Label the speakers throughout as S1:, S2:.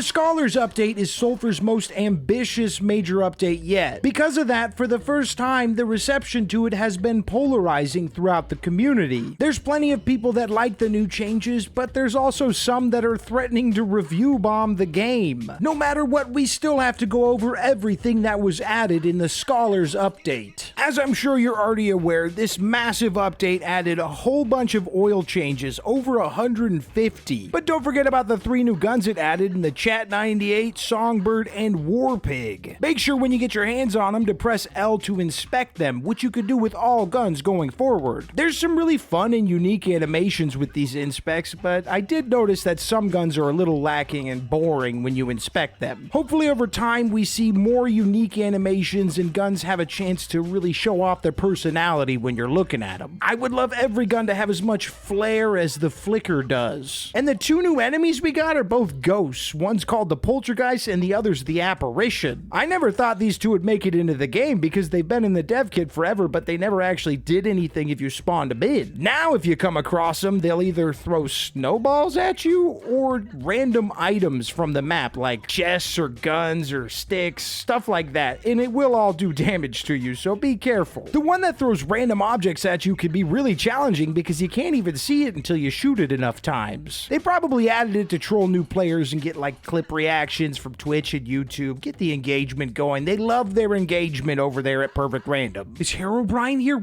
S1: The Scholars update is Sulfur's most ambitious major update yet. Because of that, for the first time, the reception to it has been polarizing throughout the community. There's plenty of people that like the new changes, but there's also some that are threatening to review bomb the game. No matter what, we still have to go over everything that was added in the Scholars update. As I'm sure you're already aware, this massive update added a whole bunch of oil changes, over 150. But don't forget about the 3 new guns it added in the Chat-98, Songbird, and Warpig. Make sure when you get your hands on them to press L to inspect them, which you could do with all guns going forward. There's some really fun and unique animations with these inspects, but I did notice that some guns are a little lacking and boring when you inspect them. Hopefully over time we see more unique animations and guns have a chance to really show off their personality when you're looking at them. I would love every gun to have as much flair as the flicker does. And the 2 new enemies we got are both ghosts. One's called the Poltergeist and the other's the Apparition. I never thought these 2 would make it into the game because they've been in the dev kit forever, but they never actually did anything if you spawned them in. Now if you come across them, they'll either throw snowballs at you or random items from the map like chests or guns or sticks, stuff like that, and it will all do damage to you, so be careful. The one that throws random objects at you can be really challenging because you can't even see it until you shoot it enough times. They probably added it to troll new players and get like clip reactions from Twitch and YouTube, get the engagement going. They love their engagement over there at Perfect Random. Is Herobrine here?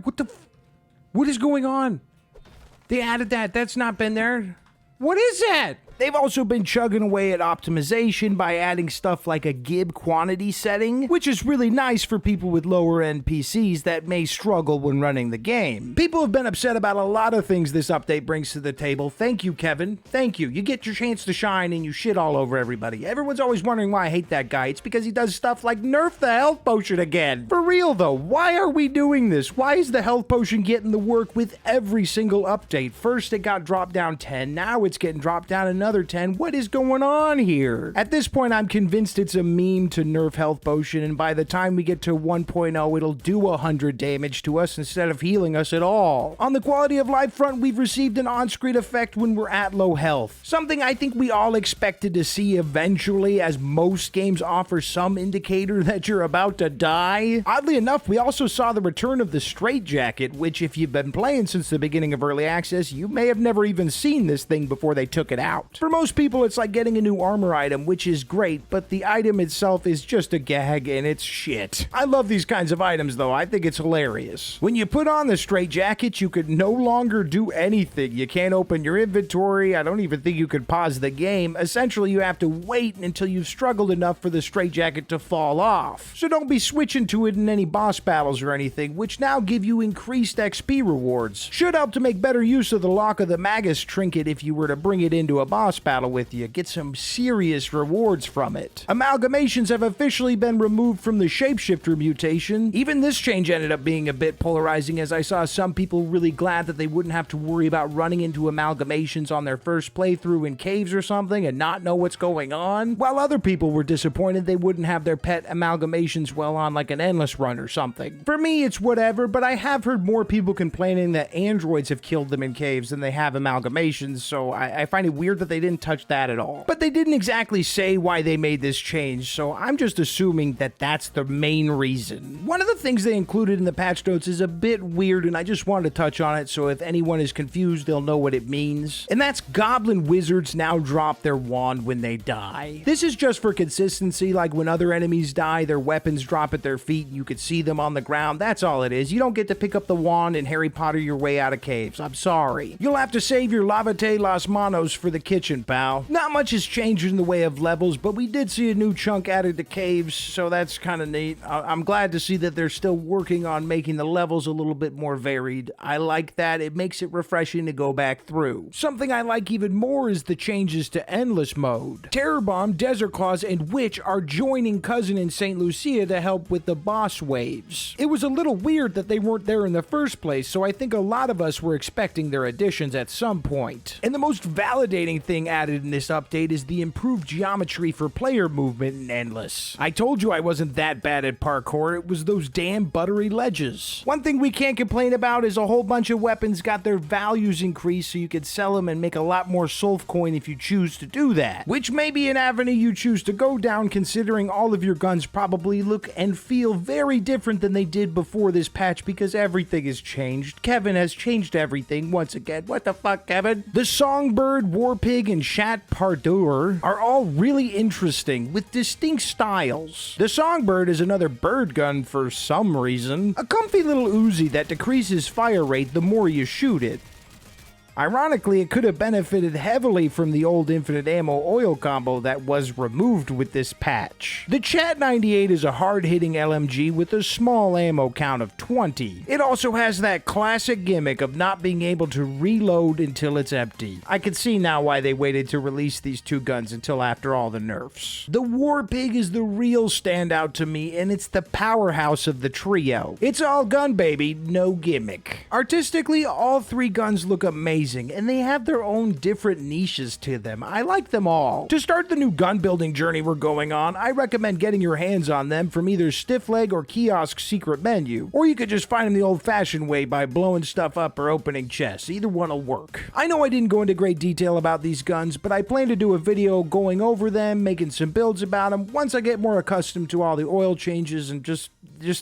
S1: What is going on? They added that. That's not been there. What is that? They've also been chugging away at optimization by adding stuff like a gib quantity setting, which is really nice for people with lower end PCs that may struggle when running the game. People have been upset about a lot of things this update brings to the table. Thank you, Kevin. Thank you. You get your chance to shine and you shit all over everybody. Everyone's always wondering why I hate that guy. It's because he does stuff like nerf the health potion again. For real though, why are we doing this? Why is the health potion getting the work with every single update? First it got dropped down 10, now it's getting dropped down another 10. What is going on here? At this point, I'm convinced it's a meme to nerf health potion, and by the time we get to 1.0, it'll do 100 damage to us instead of healing us at all. On the quality of life front, we've received an on-screen effect when we're at low health. Something I think we all expected to see eventually, as most games offer some indicator that you're about to die. Oddly enough, we also saw the return of the straitjacket, which if you've been playing since the beginning of early access, you may have never even seen this thing before they took it out. For most people, it's like getting a new armor item, which is great, but the item itself is just a gag and it's shit. I love these kinds of items though. I think it's hilarious. When you put on the straitjacket, you could no longer do anything. You can't open your inventory. I don't even think you could pause the game. Essentially, you have to wait until you've struggled enough for the straitjacket to fall off. So don't be switching to it in any boss battles or anything, which now give you increased XP rewards. Should help to make better use of the Lock of the Magus trinket if you were to bring it into a boss battle with you. Get some serious rewards from it. Amalgamations have officially been removed from the shapeshifter mutation. Even this change ended up being a bit polarizing, as I saw some people really glad that they wouldn't have to worry about running into amalgamations on their first playthrough in caves or something and not know what's going on, while other people were disappointed they wouldn't have their pet amalgamations well on like an endless run or something. For me, it's whatever, but I have heard more people complaining that androids have killed them in caves than they have amalgamations, so I find it weird that they didn't touch that at all. But they didn't exactly say why they made this change, so I'm just assuming that that's the main reason. One of the things they included in the patch notes is a bit weird, and I just wanted to touch on it, so if anyone is confused, they'll know what it means. And that's goblin wizards now drop their wand when they die. This is just for consistency, like when other enemies die, their weapons drop at their feet, and you could see them on the ground. That's all it is. You don't get to pick up the wand and Harry Potter your way out of caves. I'm sorry. You'll have to save your Lavate Las Manos for the kitchen, pal. Not much has changed in the way of levels, but we did see a new chunk added to caves, so that's kind of neat. I'm glad to see that they're still working on making the levels a little bit more varied. I like that. It makes it refreshing to go back through. Something I like even more is the changes to endless mode. Terror Bomb, Desert Claws, and Witch are joining Cousin in St. Lucia to help with the boss waves. It was a little weird that they weren't there in the first place, so I think a lot of us were expecting their additions at some point. And the most validating thing thing added in this update is the improved geometry for player movement in Endless. I told you I wasn't that bad at parkour, it was those damn buttery ledges. One thing we can't complain about is a whole bunch of weapons got their values increased so you could sell them and make a lot more Sulf coin if you choose to do that. Which may be an avenue you choose to go down, considering all of your guns probably look and feel very different than they did before this patch because everything has changed. Kevin has changed everything once again. What the fuck, Kevin? The Songbird, Warpig, and Chat-Pardeur are all really interesting with distinct styles. The Songbird is another bird gun for some reason. A comfy little Uzi that decreases fire rate the more you shoot it. Ironically, it could have benefited heavily from the old infinite ammo oil combo that was removed with this patch. The Chat-98 is a hard-hitting LMG with a small ammo count of 20. It also has that classic gimmick of not being able to reload until it's empty. I can see now why they waited to release these two guns until after all the nerfs. The Warpig is the real standout to me, and it's the powerhouse of the trio. It's all gun, baby, no gimmick. Artistically, all three guns look amazing, and they have their own different niches to them. I like them all. To start the new gun building journey we're going on, I recommend getting your hands on them from either Stiff Leg or Kiosk Secret Menu, or you could just find them the old-fashioned way by blowing stuff up or opening chests. Either one will work. I know I didn't go into great detail about these guns, but I plan to do a video going over them, making some builds about them once I get more accustomed to all the oil changes and just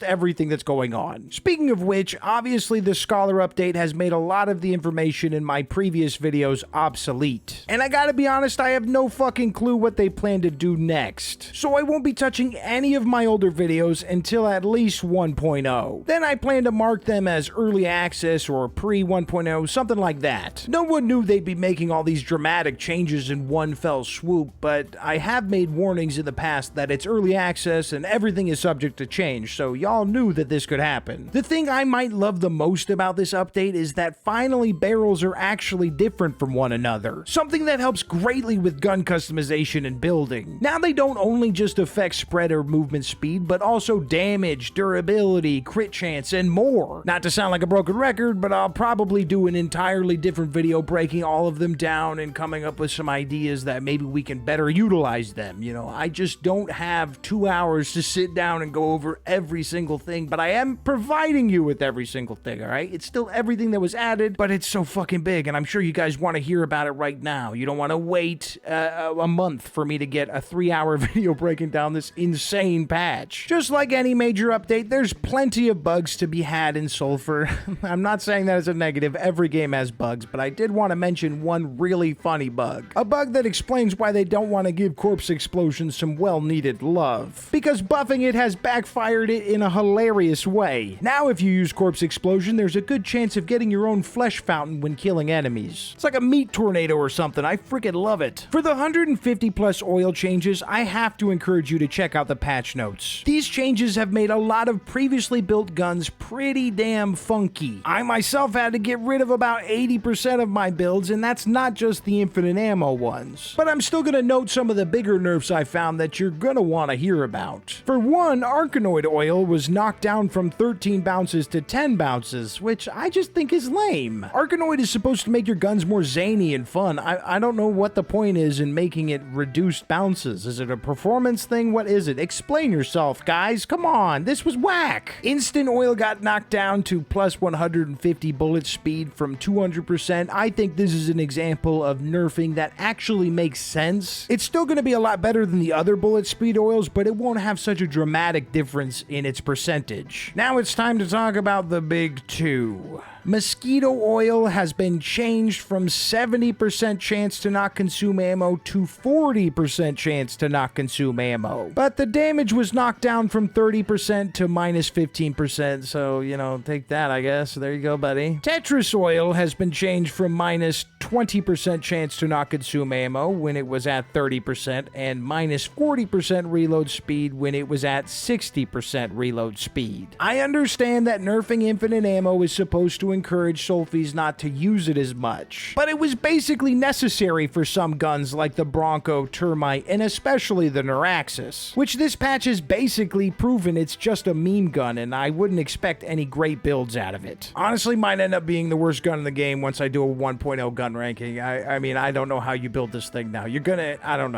S1: everything that's going on. Speaking of which, obviously the Scholar update has made a lot of the information in my previous videos obsolete. And I gotta be honest, I have no fucking clue what they plan to do next. So I won't be touching any of my older videos until at least 1.0. Then I plan to mark them as early access or pre-1.0, something like that. No one knew they'd be making all these dramatic changes in one fell swoop, but I have made warnings in the past that it's early access and everything is subject to change, so y'all knew that this could happen. The thing I might love the most about this update is that finally barrels are actually different from one another, something that helps greatly with gun customization and building. Now they don't only just affect spread or movement speed, but also damage, durability, crit chance, and more. Not to sound like a broken record, but I'll probably do an entirely different video breaking all of them down and coming up with some ideas that maybe we can better utilize them. You know, I just don't have 2 hours to sit down and go over every single thing, but I am providing you with every single thing, alright? It's still everything that was added, but it's so fucking big, and I'm sure you guys want to hear about it right now. You don't want to wait a month for me to get a 3-hour video breaking down this insane patch. Just like any major update, there's plenty of bugs to be had in Sulfur. I'm not saying that as a negative, every game has bugs, but I did want to mention one really funny bug. A bug that explains why they don't want to give Corpse Explosion some well-needed love. Because buffing it has backfired it in a hilarious way. Now if you use Corpse Explosion, there's a good chance of getting your own flesh fountain when killing enemies. It's like a meat tornado or something. I freaking love it. For the 150 plus oil changes, I have to encourage you to check out the patch notes. These changes have made a lot of previously built guns pretty damn funky. I myself had to get rid of about 80% of my builds, and that's not just the infinite ammo ones. But I'm still gonna note some of the bigger nerfs I found that you're gonna want to hear about. For one, Arkanoid oil was knocked down from 13 bounces to 10 bounces, which I just think is lame. Arkanoid is supposed to make your guns more zany and fun. I don't know what the point is in making it reduced bounces. Is it a performance thing? What is it? Explain yourself, guys. Come on, this was whack. Instant oil got knocked down to plus 150 bullet speed from 200%. I think this is an example of nerfing that actually makes sense. It's still going to be a lot better than the other bullet speed oils, but it won't have such a dramatic difference in its percentage. Now it's time to talk about the big two. Mosquito oil has been changed from 70% chance to not consume ammo to 40% chance to not consume ammo. But the damage was knocked down from 30% to minus 15%, so, you know, take that, I guess. There you go, buddy. Tetris oil has been changed from minus 20% chance to not consume ammo when it was at 30% and minus 40% reload speed when it was at 60% reload speed. I understand that nerfing infinite ammo is supposed to encourage Sulfies not to use it as much. But it was basically necessary for some guns like the Bronco, Termite, and especially the Neuraxis, which this patch has basically proven it's just a meme gun, and I wouldn't expect any great builds out of it. Honestly, might end up being the worst gun in the game once I do a 1.0 gun ranking. I mean, I don't know how you build this thing now. You're gonna, I don't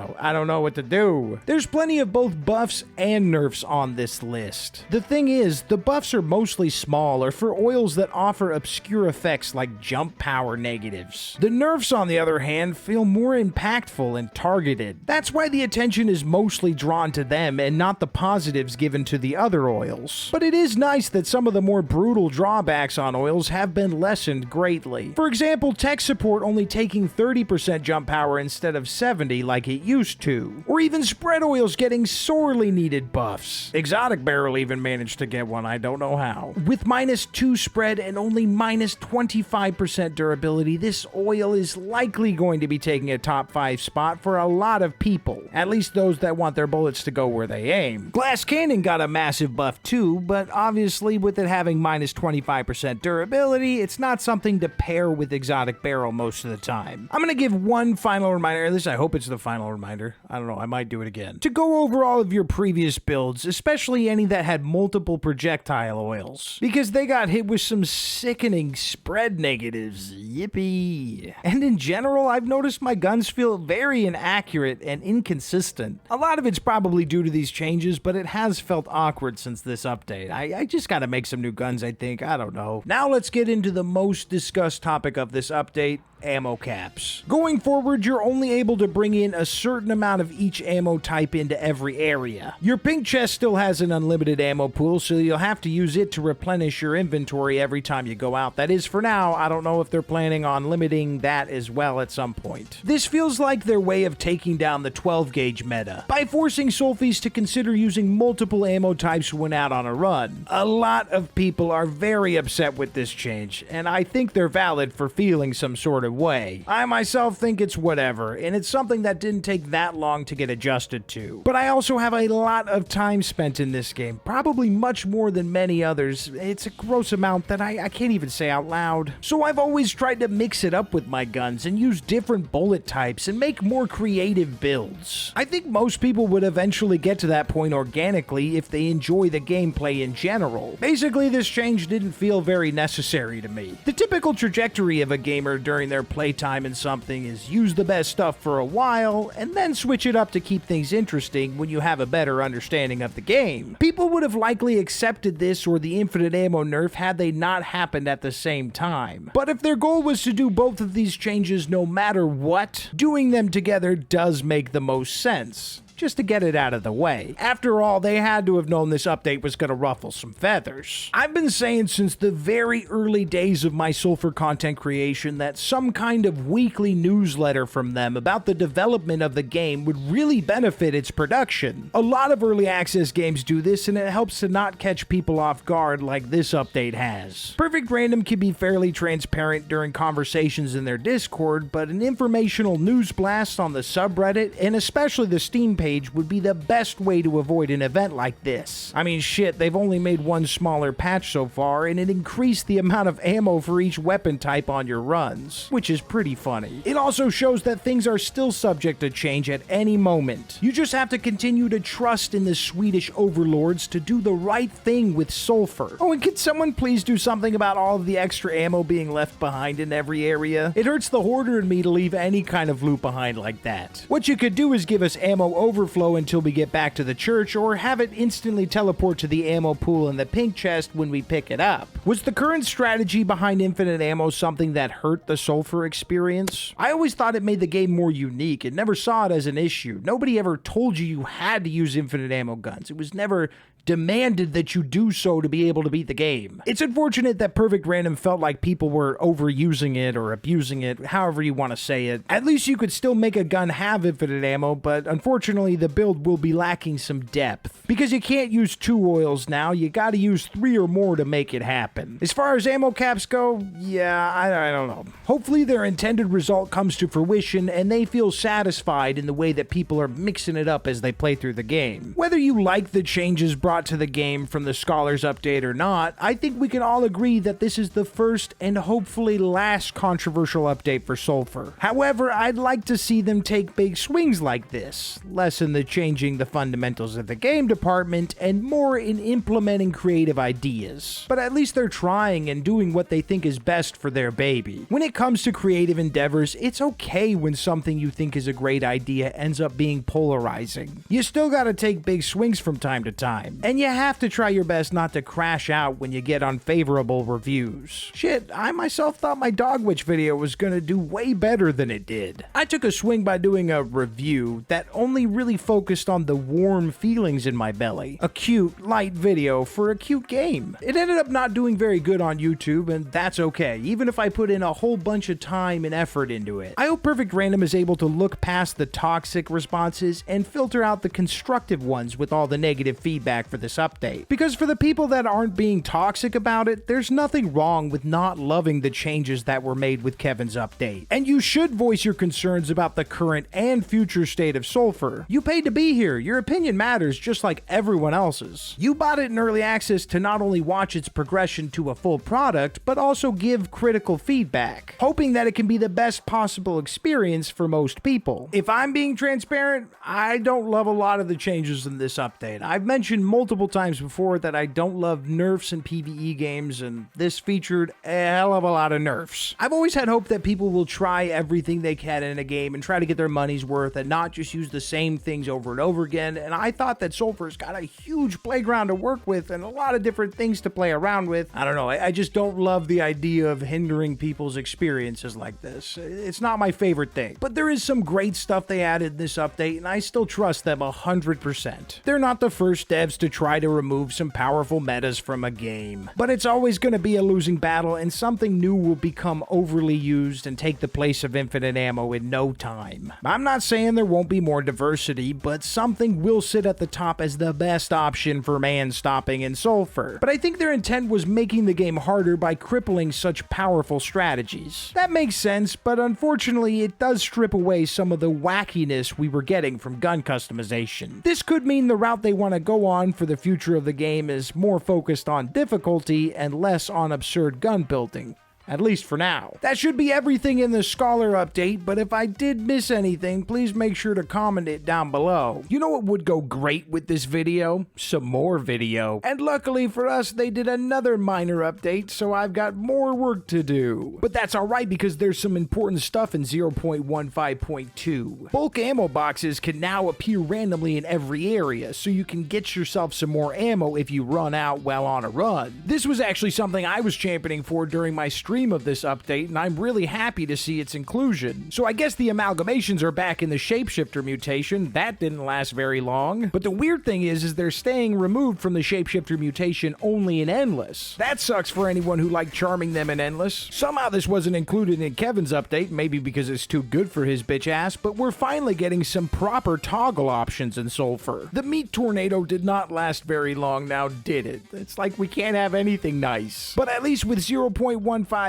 S1: know what to do. There's plenty of both buffs and nerfs on this list. The thing is, the buffs are mostly small or for oils that offer obscure effects like jump power negatives. The nerfs, on the other hand, feel more impactful and targeted. That's why the attention is mostly drawn to them and not the positives given to the other oils. But it is nice that some of the more brutal drawbacks on oils have been lessened greatly. For example, tech support only taking 30% jump power instead of 70 like it used to. Or even spread oils getting sorely needed buffs. Exotic Barrel even managed to get one, I don't know how. With -2 spread and only -25% durability, this oil is likely going to be taking a top 5 spot for a lot of people. At least those that want their bullets to go where they aim. Glass Cannon got a massive buff too, but obviously with it having -25% durability, it's not something to pair with Exotic Barrel most of the time. I'm gonna give one final reminder, at least I hope it's the final reminder. I don't know, I might do it again. To go over all of your previous builds, especially any that had multiple projectile oils, because they got hit with some sickening spread negatives. Yippee. And in general, I've noticed my guns feel very inaccurate and inconsistent. A lot of it's probably due to these changes, but it has felt awkward since this update. I just gotta make some new guns, I think. I don't know. Now let's get into the most discussed topic of this update: ammo caps. Going forward, you're only able to bring in a certain amount of each ammo type into every area. Your pink chest still has an unlimited ammo pool, so you'll have to use it to replenish your inventory every time you go out. That is for now. I don't know if they're planning on limiting that as well at some point. This feels like their way of taking down the 12 gauge meta by forcing Sulfies to consider using multiple ammo types when out on a run. A lot of people are very upset with this change, and I think they're valid for feeling some sort of way. I myself think it's whatever, and it's something that didn't take that long to get adjusted to. But I also have a lot of time spent in this game, probably much more than many others. It's a gross amount that I can't even say out loud. So I've always tried to mix it up with my guns and use different bullet types and make more creative builds. I think most people would eventually get to that point organically if they enjoy the gameplay in general. Basically, this change didn't feel very necessary to me. The typical trajectory of a gamer during their playtime in something is use the best stuff for a while and then switch it up to keep things interesting when you have a better understanding of the game. People would have likely accepted this or the infinite ammo nerf had they not happened at the same time. But if their goal was to do both of these changes no matter what, doing them together does make the most sense. Just to get it out of the way. After all, they had to have known this update was going to ruffle some feathers. I've been saying since the very early days of my Sulfur content creation that some kind of weekly newsletter from them about the development of the game would really benefit its production. A lot of early access games do this, and it helps to not catch people off guard like this update has. Perfect Random can be fairly transparent during conversations in their Discord, but an informational news blast on the subreddit, and especially the Steam page, would be the best way to avoid an event like this. I mean, shit, they've only made one smaller patch so far, and it increased the amount of ammo for each weapon type on your runs, which is pretty funny. It also shows that things are still subject to change at any moment. You just have to continue to trust in the Swedish overlords to do the right thing with Sulfur. Oh, and could someone please do something about all of the extra ammo being left behind in every area? It hurts the hoarder in me to leave any kind of loot behind like that. What you could do is give us ammo overflow until we get back to the church, or have it instantly teleport to the ammo pool in the pink chest when we pick it up. Was the current strategy behind infinite ammo something that hurt the Sulfur experience? I always thought it made the game more unique and never saw it as an issue. Nobody ever told you had to use infinite ammo guns. It was never demanded that you do so to be able to beat the game. It's unfortunate that Perfect Random felt like people were overusing it or abusing it, however you want to say it. At least you could still make a gun have infinite ammo, but unfortunately the build will be lacking some depth. Because you can't use 2 oils now, you gotta use 3 or more to make it happen. As far as ammo caps go, yeah, I don't know. Hopefully their intended result comes to fruition and they feel satisfied in the way that people are mixing it up as they play through the game. Whether you like the changes brought brought to the game from the Scholars update or not, I think we can all agree that this is the first and hopefully last controversial update for Sulfur. However, I'd like to see them take big swings like this, less in the changing the fundamentals of the game department and more in implementing creative ideas. But at least they're trying and doing what they think is best for their baby. When it comes to creative endeavors, it's okay when something you think is a great idea ends up being polarizing. You still gotta take big swings from time to time, and you have to try your best not to crash out when you get unfavorable reviews. Shit, I myself thought my Dog Witch video was gonna do way better than it did. I took a swing by doing a review that only really focused on the warm feelings in my belly. A cute, light video for a cute game. It ended up not doing very good on YouTube, and that's okay, even if I put in a whole bunch of time and effort into it. I hope Perfect Random is able to look past the toxic responses and filter out the constructive ones with all the negative feedback for this update. Because for the people that aren't being toxic about it, there's nothing wrong with not loving the changes that were made with Kevin's update. And you should voice your concerns about the current and future state of Sulfur. You paid to be here, your opinion matters just like everyone else's. You bought it in early access to not only watch its progression to a full product, but also give critical feedback, hoping that it can be the best possible experience for most people. If I'm being transparent, I don't love a lot of the changes in this update. I've mentioned multiple times before that I don't love nerfs in PvE games, and this featured a hell of a lot of nerfs. I've always had hope that people will try everything they can in a game and try to get their money's worth and not just use the same things over and over again, and I thought that Sulfur's got a huge playground to work with and a lot of different things to play around with. I don't know, I just don't love the idea of hindering people's experiences like this. It's not my favorite thing. But there is some great stuff they added in this update, and I still trust them 100%. They're not the first devs to try to remove some powerful metas from a game, but it's always going to be a losing battle, and something new will become overly used and take the place of infinite ammo in no time. I'm not saying there won't be more diversity, but something will sit at the top as the best option for man-stopping in Sulfur. But I think their intent was making the game harder by crippling such powerful strategies. That makes sense, but unfortunately it does strip away some of the wackiness we were getting from gun customization. This could mean the route they want to go on for the future of the game is more focused on difficulty and less on absurd gun building. At least for now. That should be everything in the Scholar update, but if I did miss anything, please make sure to comment it down below. You know what would go great with this video? Some more video. And luckily for us, they did another minor update, so I've got more work to do. But that's alright because there's some important stuff in 0.15.2. Bulk ammo boxes can now appear randomly in every area, so you can get yourself some more ammo if you run out while on a run. This was actually something I was championing for during my stream of this update, and I'm really happy to see its inclusion. So I guess the amalgamations are back in the shapeshifter mutation. That didn't last very long. But the weird thing is they're staying removed from the shapeshifter mutation only in Endless. That sucks for anyone who liked charming them in Endless. Somehow this wasn't included in Kevin's update, maybe because it's too good for his bitch ass, but we're finally getting some proper toggle options in Sulfur. The meat tornado did not last very long now, did it? It's like we can't have anything nice. But at least with 0.15.2,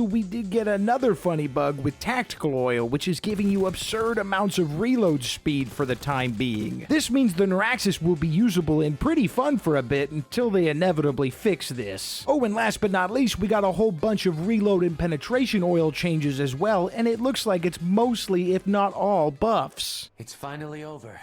S1: we did get another funny bug with tactical oil, which is giving you absurd amounts of reload speed for the time being. This means the Neuraxis will be usable and pretty fun for a bit until they inevitably fix this. Oh, and last but not least, we got a whole bunch of reload and penetration oil changes as well, and it looks like it's mostly, if not all, buffs.
S2: It's finally over.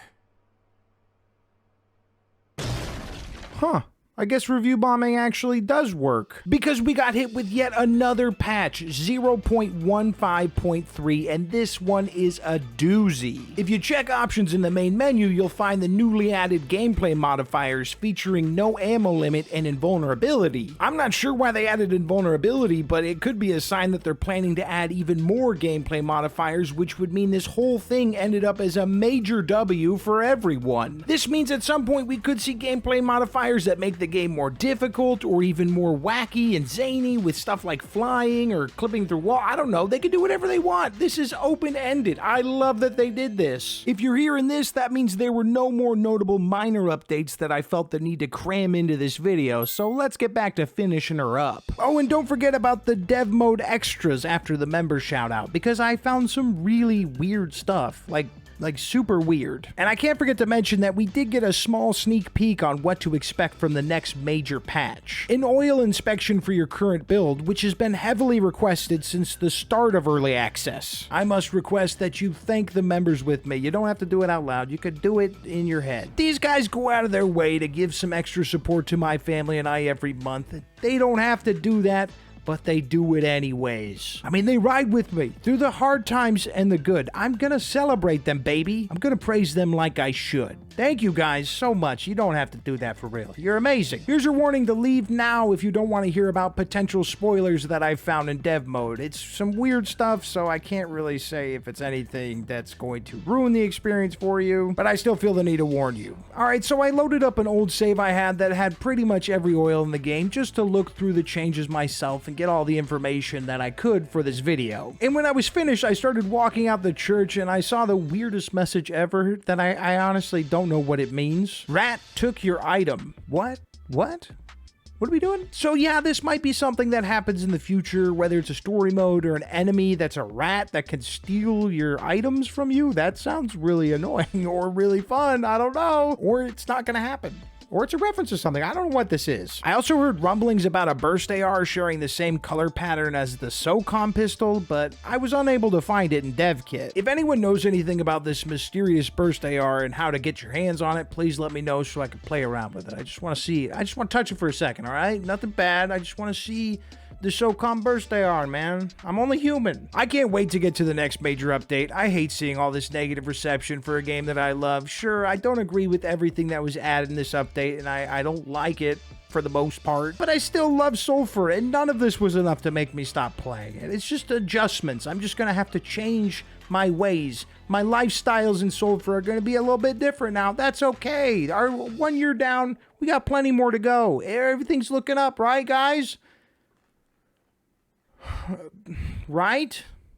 S1: Huh. I guess review bombing actually does work, because we got hit with yet another patch, 0.15.3, and this one is a doozy. If you check options in the main menu, you'll find the newly added gameplay modifiers featuring no ammo limit and invulnerability. I'm not sure why they added invulnerability, but it could be a sign that they're planning to add even more gameplay modifiers, which would mean this whole thing ended up as a major W for everyone. This means at some point we could see gameplay modifiers that make the game more difficult or even more wacky and zany with stuff like flying or clipping through wall. I don't know, they can do whatever they want. This is open-ended. I love that they did this. If you're hearing this, that means there were no more notable minor updates that I felt the need to cram into this video, so let's get back to finishing her up. Oh, and don't forget about the dev mode extras after the member shout out, because I found some really weird stuff, like Like, super weird. And I can't forget to mention that we did get a small sneak peek on what to expect from the next major patch. An oil inspection for your current build, which has been heavily requested since the start of early access. I must request that you thank the members with me. You don't have to do it out loud. You could do it in your head. These guys go out of their way to give some extra support to my family and I every month. They don't have to do that, but they do it anyways. I mean, they ride with me through the hard times and the good. I'm gonna celebrate them, baby. I'm gonna praise them like I should. Thank you guys so much. You don't have to do that for real. You're amazing. Here's your warning to leave now if you don't want to hear about potential spoilers that I've found in dev mode. It's some weird stuff, so I can't really say if it's anything that's going to ruin the experience for you, but I still feel the need to warn you. Alright, so I loaded up an old save I had that had pretty much every oil in the game just to look through the changes myself and get all the information that I could for this video. And when I was finished, I started walking out the church and I saw the weirdest message ever that I honestly don't know what it means. Rat took your item. What? What are we doing? So yeah, this might be something that happens in the future, whether it's a story mode or an enemy that's a rat that can steal your items from you. That sounds really annoying or really fun. I don't know. Or it's not gonna happen. Or it's a reference to something. I don't know what this is. I also heard rumblings about a burst AR sharing the same color pattern as the SOCOM pistol, but I was unable to find it in dev kit. If anyone knows anything about this mysterious burst AR and how to get your hands on it, please let me know so I can play around with it. I just want to see it. I just want to touch it for a second, all right? Nothing bad. I just want to see the SOCOM burst AR, man. I'm only human. I can't wait to get to the next major update. I hate seeing all this negative reception for a game that I love. Sure, I don't agree with everything that was added in this update, and I don't like it for the most part, but I still love Sulfur, and none of this was enough to make me stop playing it. It's just adjustments. I'm just gonna have to change my ways. My lifestyles in Sulfur are gonna be a little bit different now. That's okay. Our 1 year down, we got plenty more to go. Everything's looking up, right, guys? Right?